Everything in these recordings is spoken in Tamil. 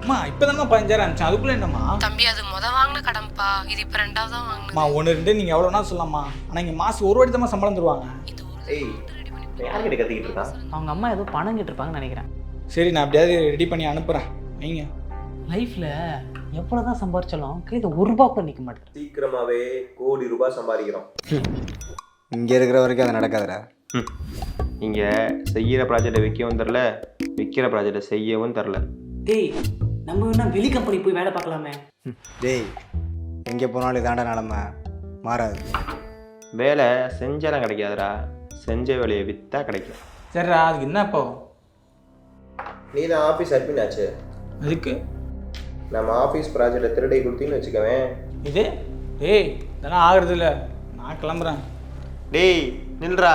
அம்மா இப்போ தானே 15,000 இருந்துச்சு, அதுக்குள்ளே என்னம்மா? தம்பி அது வாங்கின கடன்பா, இது இப்போ 2வது தான் வாங்கினேன். அம்மா 1 2 நீங்கள் எவ்வளோனா சொல்லலாம்மா, ஆனால் இங்கே மாதம் ஒரு வாட்டி தான் சம்பளம் தருவாங்க. ஏய் யார்கிட்ட கத்திக்கிட்டு இருக்கான்? அவங்க அம்மா ஏதோ பணம் கேட்டிருப்பாங்கன்னு நினைக்கிறேன். சரி நான் எப்படியாவது ரெடி பண்ணி அனுப்புகிறேன். நீங்கள் லைஃப்பில் எவ்வளோ தான் சம்பாரிச்சாலும் கையில் ஒரு ரூபா கூட நிற்க மாட்டேன். சீக்கிரமாகவே கோடி ரூபாய் சம்பாதிக்கிறோம். இங்கே இருக்கிற வரைக்கும் அது நடக்காதுடா. இங்கே செய்கிற ப்ராஜெக்டை விற்கவும் தரல, விற்கிற ப்ராஜெக்டை செய்யவும் தரல. டேய் நம்ம வேணா வெளி கம்பெனி போய் வேலை பார்க்கலாமே. டேய் எங்கே போனாலும் இதாண்டா நிலமை மாறாது. வேலை செஞ்சாலும் கிடைக்காதுடா, செஞ்ச வேலையை விற்றா கிடைக்கும். சரிடா, அதுக்கு என்ன இப்போ? நீ தான் ஆஃபீஸ் அட்மின் ஆச்சு, அதுக்கு நம்ம ஆஃபீஸ் ப்ராஜெக்டை திருடை கொடுத்தீங்கன்னு வச்சுக்கவேன். இது டேய் இதெல்லாம் ஆகுறது இல்லை, நான் கிளம்புறேன். டேய் நில்றா,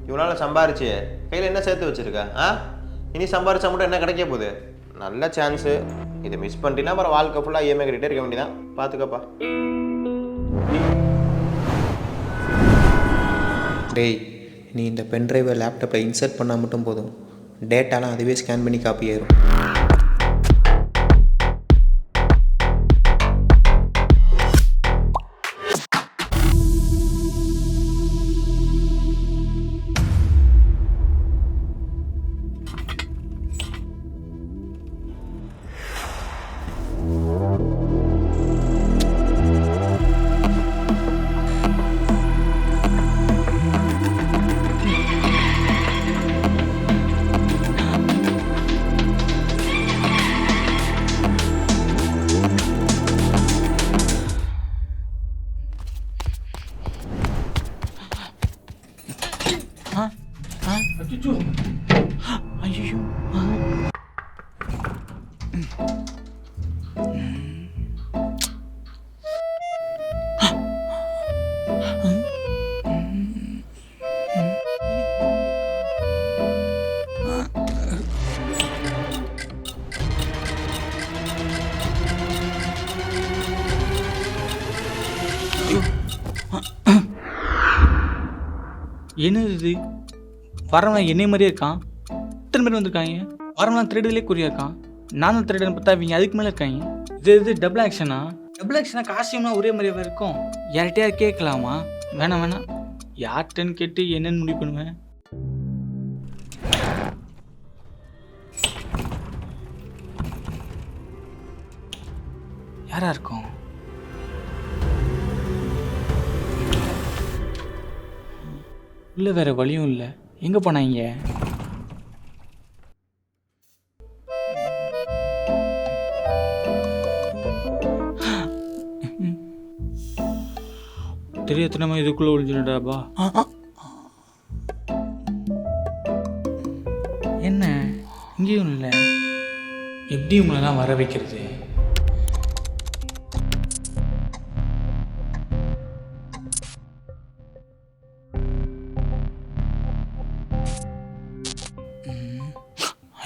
இவனால் சம்பாரிச்சு கையில் என்ன சேர்த்து வச்சுருக்க? இனி சம்பாரிச்சா மட்டும் என்ன கிடைக்க போகுது? நல்ல சான்ஸு, இதை மிஸ் பண்ணிட்டீங்கன்னா அப்புறம் வாழ்க்கை ஃபுல்லாக இஎம்ஐ கட்டிகிட்டே இருக்க வேண்டியதான். பார்த்துக்கப்பா. டேய் நீ இந்த பென்ட்ரைவை லேப்டாப்பில் இன்சர்ட் பண்ணால் மட்டும் போதும், டேட்டாலாம் அதுவே ஸ்கேன் பண்ணி காப்பி ஆயிரும். ஐயோ என்னது இது? வரவன் என்னை மாதிரியே இருக்கான். இத்தனை பேர் வந்திருக்காங்க. வரவன் திருடுதலே குறியா இருக்கான். நானும் திருடுன்னு பார்த்தா இவங்க அதுக்கு மேலே இருக்காங்க. இது டபுள் ஆக்ஷனா? டபுள் ஆக்ஷனா? காஸ்டியூம்னா ஒரே மாதிரியாவே இருக்கும். யார்கிட்டயா கேட்கலாமா? வேணாம் யார்கிட்டன்னு கேட்டு என்னன்னு முடிவு பண்ணுவேன். யாரா இருக்கும்? இல்லை வேற வழியும் இல்லை. எங்கே போனாங்க? தெரியாதனமா இதுக்குள்ள ஒழிஞ்சுடாப்பா. என்ன இங்கேயும் இல்லை? எப்படி உங்களெல்லாம் வர வைக்கிறது?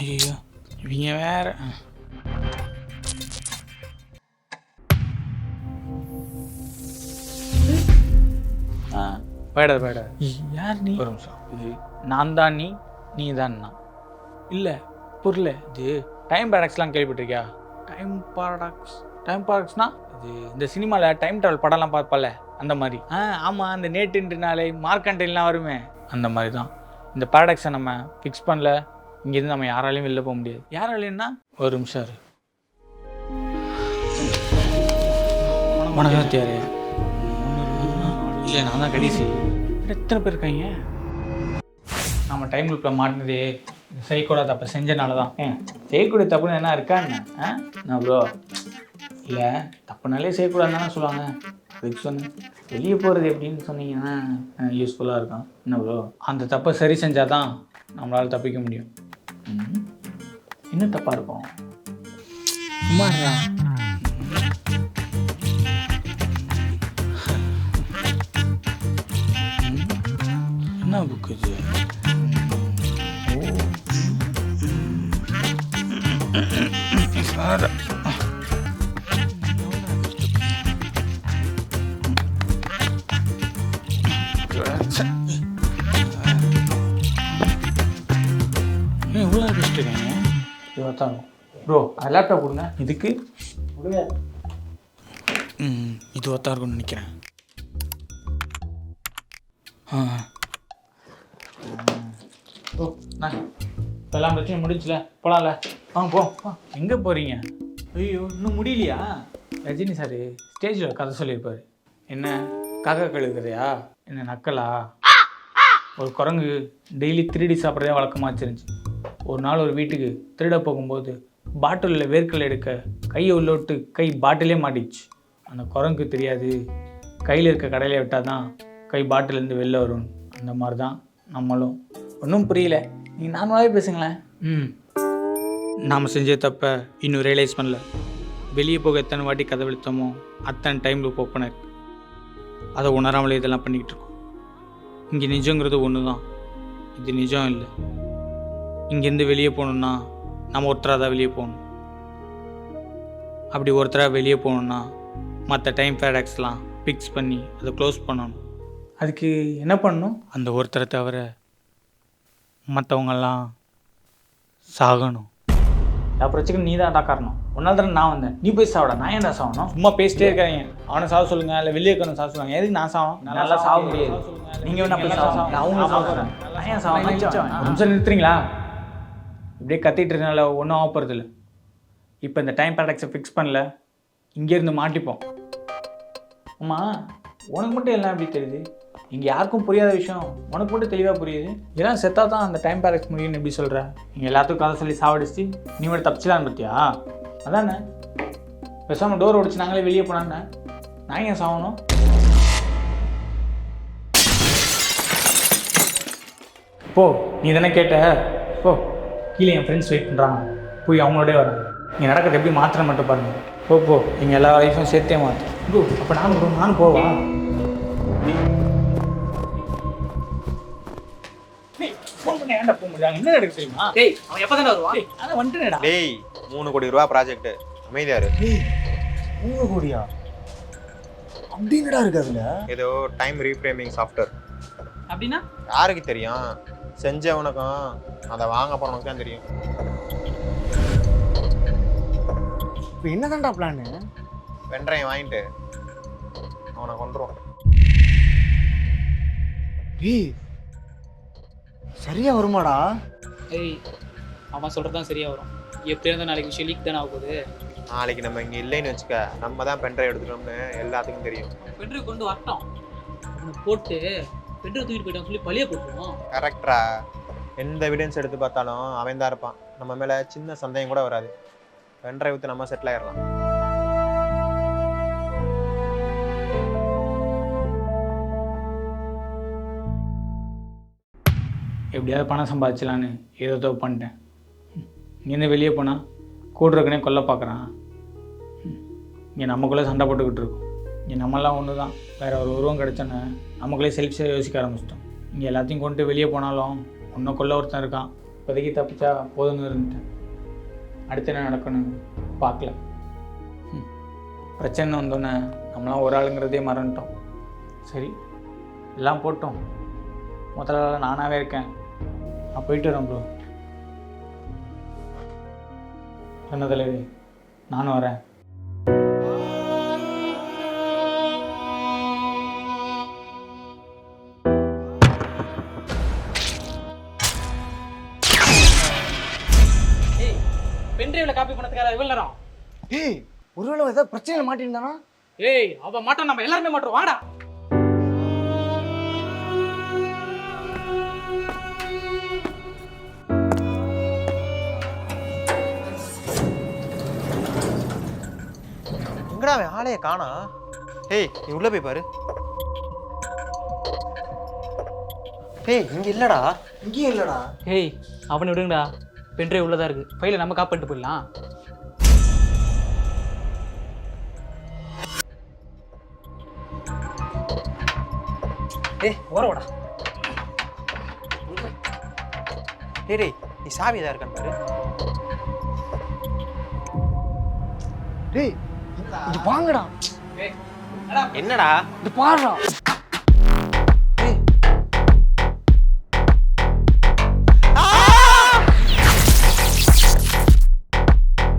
ஐயோ இவங்க வேற. பேட யார் நீ? ஒரு நிமிஷம். இது நான் தான் நீ தான் நான். இல்லை புரியல. இது டைம் பேரடாக்ஸ்லாம் கேள்விப்பட்டிருக்கியா? டைம் பாரடாக்ஸ்னா இது இந்த சினிமாவில் டைம் ட்ராவல் படம்லாம் பார்ப்பல அந்த மாதிரி. ஆமாம், அந்த நேற்று நாளை மார்க்கண்டைலாம் வருமே அந்த மாதிரி தான். இந்த பேரடாக்ஸை நம்ம ஃபிக்ஸ் பண்ணல, இங்கேருந்து நம்ம யாராலையும் வெளில போக முடியாது. யாராலையும்னா ஒரு நிமிஷம் இரு. வணக்கம் யாரு? இல்லை நான் தான் கடைசி. எத்தனை பேர் இருக்காங்க? நம்ம டைம் லூப்பில் மாட்டினதே செய்யக்கூடாது தப்பு செஞ்சனால தான். செய்யக்கூடிய தப்புன்னு என்ன இருக்காங்க? நான் ப்ரோ இல்லை தப்புனாலே செய்யக்கூடாதுன்னு தானே சொல்லுவாங்க. அதுக்கு சொன்னேன். வெளியே போகிறது எப்படின்னு சொன்னீங்கன்னா யூஸ்ஃபுல்லாக இருக்கும். என்ன ப்ரோ, அந்த தப்பை சரி செஞ்சால் தான் நம்மளால் தப்பிக்க முடியும். என்ன தப்பாக இருக்கும்? சும்மா என்ன புக்கு இது? சார் இவ்வளோ கஷ்டம். இவ்வளோ ப்ரோ அது லேப்டாப் கொடுங்க. இதுக்கு இது ஒத்தா இருக்கும்னு நினைக்கிறேன். ஓ நான் இப்போ எல்லாம் பிரச்சனையும் முடிஞ்சுல, போகலாம்ல? வாங்க போ. எங்கே போகிறீங்க? ஐயோ இன்னும் முடியலையா? ரஜினி சார் ஸ்டேஜில் கதை சொல்லியிருப்பார். என்ன காக்கா கழுகுறையா, என்ன நக்கலா? ஒரு குரங்கு டெய்லி திருடி சாப்பிட்றதே வழக்கமாக வச்சிருந்துச்சு. ஒரு நாள் ஒரு வீட்டுக்கு திருட போகும்போது பாட்டிலில் வேர்க்கல் எடுக்க கையை உள்ள விட்டு கை பாட்டிலே மாட்டிச்சு. அந்த குரங்குக்கு தெரியாது கையில் இருக்க கடையில விட்டால் தான் கை பாட்டிலேருந்து வெளில வரும். அந்த மாதிரி தான் நம்மளும். ஒன்றும் புரியல, நீங்கள் நார்மலாகவே பேசுங்களேன். நாம் செஞ்ச தப்பை இன்னும் ரியலைஸ் பண்ணல. வெளியே போக எத்தனை வாட்டி கதை விழுத்தமோ அத்தனை டைம் லூப் ஓப்பன் இருக்கு. அதை உணராமலே இதெல்லாம் பண்ணிக்கிட்டு இருக்கோம். இங்கே நிஜங்கிறது ஒன்று தான், இது நிஜம் இல்லை. இங்கேருந்து வெளியே போகணுன்னா நம்ம ஒருத்தராக தான் வெளியே போகணும். அப்படி ஒருத்தராக வெளியே போகணுன்னா மற்ற டைம் ஃபேடாக்ஸ்லாம் ஃபிக்ஸ் பண்ணி அதை க்ளோஸ் பண்ணணும். அதுக்கு என்ன பண்ணணும்? அந்த ஒருத்தரை தவிர மற்றவங்கெல்லாம் சாகணும். எல்லா பிரச்சனைக்கும் நீ தான் காரணம். ஒன்றால் தானே நான் வந்தேன், நீ போய் சாவிடா. நான் ஏன்டா சாகணும்? சும்மா பேசிட்டே இருக்காங்க. அவனை சாக சொல்லுங்க, இல்லை வெளியே இருக்கணும் சாக சொல்லுவாங்க. எதுக்கு நான் சாகணும்? நல்லா சாக முடியாது. நீங்கள் வேணா போய் சாகணும், நான் அவங்க சாகுறேன். நான் ஏன் சாகணும்? ஒரு நிமிஷம் நிறுத்துறீங்களா? இப்படியே கத்திட்டு இருக்கனால ஒன்றும் ஆக போகிறது இல்லை. இப்போ இந்த டைம் பேரடாக்ஸை ஃபிக்ஸ் பண்ணல, இங்கேருந்து மாட்டிப்போம். ஆமாம், உனக்கு மட்டும் எல்லாம் எப்படி தெரியுது? இங்கே யாருக்கும் புரியாத விஷயம் உனக்கு மட்டும் தெளிவாக புரியுது. இதெல்லாம் செத்தா தான் அந்த டைம் பேரடாக்ஸ் முடியும்னு எப்படி சொல்கிற? நீங்கள் எல்லாத்துக்கும் கதை சொல்லி சாவடிச்சு நீ மட்டும் தப்பிச்சுதான் பற்றியா? அதானே பேசாமல் டோர் உடைச்சு நாங்களே வெளியே போனான்னு நான் ஏன் சாகணும்? போ, நீ தானே கேட்ட. போ, கீழே என் ஃப்ரெண்ட்ஸ் வெயிட் பண்ணுறாங்க, போய் அவங்களோடய வரேன். நீங்கள் நடக்கிறது எப்படி மாத்திரம் மட்டும் பாருங்கள். போ, நீங்கள் எல்லா லைஃப்பும் சேர்த்தே மாற்றும். ப்ரோ அப்போ நானும் போவா? ஏன்டா போக முடியாது? என்ன நடக்கு தெரியுமா? டேய் அவன் எப்போ தானே வருவான்? அதான் வந்துட்டேடா. டேய் 3 கோடி ரூபா ப்ராஜெக்ட், அமைதியாரு. 3 கோடியா? அப்படின்னுடா இருக்கு அதில். ஏதோ டைம் ரீஃப்ரேமிங் சாஃப்ட்வேர். அப்படின்னா யாருக்கு தெரியும்? செஞ்சவனுக்கும் அதை வாங்க போறவனுக்கு தான் தெரியும். இப்போ என்னதான்டா பிளானு? வெண்டரையும் வாங்கிட்டு அவனை கொண்டுருவோம். ஏய் சரியா வருமாடா? ஏய் அவன் சொல்கிறது தான் சரியாக வரும். எப்படியா இருந்தால் நாளைக்கு விஷயம் லீக் தானே ஆகுது. நாளைக்கு நம்ம இங்கே இல்லைன்னு வச்சுக்க, நம்ம தான் பென்ட்ரைவ் எடுத்துட்டோம்னு எல்லாத்துக்கும் தெரியும். பென்ட்ரைவ் கொண்டு வரட்டும், அவனை போட்டு பென்ட்ரைவ் தூக்கிட்டு போயிட்டான்னு சொல்லி பழிய போட்டுருவோம். கரெக்டா? எந்த எவிடன்ஸ் எடுத்து பார்த்தாலும் அவன் தான் இருப்பான். நம்ம மேலே சின்ன சந்தேகம் கூட வராது. பென்ட்ரைவ் ஊற்றி நம்ம செட்டில் ஆயிடலாம். எப்படியாவது பணம் சம்பாதிச்சலான்னு ஏதோ பண்ணிட்டேன். இங்கேருந்து வெளியே போனால் கூட இருக்கனே கொல்ல பார்க்குறான். இங்கே நமக்குள்ளே சண்டை போட்டுக்கிட்டு இருக்கோம். இங்கே நம்மளாம் ஒன்று தான், வேறு ஒரு உருவம் கிடச்சோன்னு நமக்குள்ளே செல்ஃபிஷாக யோசிக்க ஆரம்பிச்சிட்டோம். இங்கே எல்லாத்தையும் கொண்டு வெளியே போனாலும் ஒன்றும் கொல்ல ஒருத்தன் இருக்கான். இப்போதைக்கு தப்பிச்சா போதும்னு இருந்துட்டேன். அடுத்து என்ன நடக்கணும்னு பார்க்கல. பிரச்சனை வந்தோன்னே நம்மளாம் ஒரு ஆளுங்கிறதே மறந்துட்டோம். சரி எல்லாம் போட்டோம், முதல்ல நானாகவே இருக்கேன். நான் போயிட்டு வரேன் ப்ரோ. என்ன தலைவி, நானும் வரேன். ஏய் பென்ட்ரைவில் காப்பி பண்ணதுக்காக இவ்வளோ நேரம்? ஏய் ஒருவேளை ஏதாவது பிரச்சனையில் மாட்டியிருந்தானா? ஏய் அவன் மாட்டோம், நம்ம எல்லாருமே மாட்டோம். வாடா. எங்கடா அவன் ஆளைய காணா? ஏய் நீ உள்ள போய் பாரு. ஏய் இங்க இல்லடா. இங்கேயும் இல்லைடா. ஏய் அவனை விடுங்கடா, பென்ட்ரைவ் உள்ளதா இருக்கு. ஃபைலை நம்ம காப்பி பண்ணிட்டு போயிடலாம். ஏய் ஓரவாடா. டேய் நீ சாவி எதா இருக்கான்னு பாரு. டேய் இங்க வாங்கடா. என்னடா? இது பாருடா.